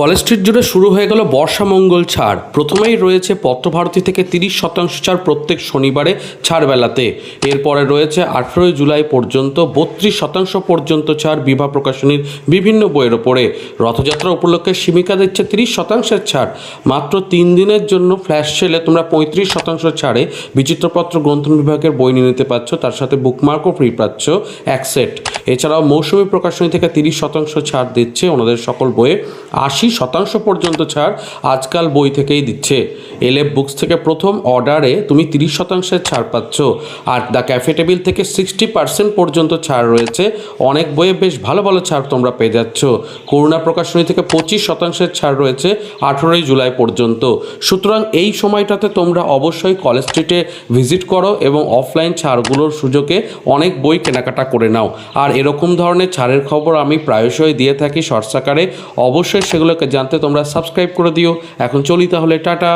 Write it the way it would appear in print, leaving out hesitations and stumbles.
College street জুড়ে শুরু হয়ে গেল বর্ষামঙ্গল ছাড়। প্রথমেই রয়েছে পত্রভারতী থেকে 30% ছাড় প্রত্যেক শনিবারে ছাড়বেলাতে। এরপরে রয়েছে 18 জুলাই পর্যন্ত 32% পর্যন্ত ছাড় বিভা প্রকাশনীর বিভিন্ন বইয়ের ওপরে। রথযাত্রা উপলক্ষে শিমিকা দিচ্ছে 30% ছাড়। মাত্র 3 দিনের জন্য ফ্ল্যাশ সেলে তোমরা 35% ছাড়ে বিচিত্রপত্র গ্রন্থন বিভাগের বই নিয়ে নিতে পারছো, তার সাথে বুকমার্কও ফ্রি পাচ্ছ এক সেট। এছাড়াও মৌসুমী প্রকাশনী থেকে 30% ছাড় দিচ্ছে ওনাদের সকল বইয়ে। 80% পর্যন্ত ছাড় আজকাল বই থেকেই দিচ্ছে। এলএফ বুকস থেকে প্রথম অর্ডারে তুমি 30% ছাড় পাচ্ছ। আর দ্য ক্যাফে টেবিল থেকে 60% পর্যন্ত ছাড় রয়েছে। অনেক বইয়ে বেশ ভালো ভালো ছাড় তোমরা পেয়ে যাচ্ছ। করুণা প্রকাশনী থেকে 25% ছাড় রয়েছে 18 জুলাই পর্যন্ত। সুতরাং এই সময়টাতে তোমরা অবশ্যই কলেজ স্ট্রিটে ভিজিট করো এবং অফলাইন ছাড়গুলোর সুযোগে অনেক বই কেনাকাটা করে নাও। আর এরকম ধরনের ছাড়ের খবর আমি প্রায়শই দিয়ে থাকি শর্টস আকারে। অবশ্যই সেগুলোকে জানতে তোমরা সাবস্ক্রাইব করে দিও। এখন চলি তাহলে, টাটা।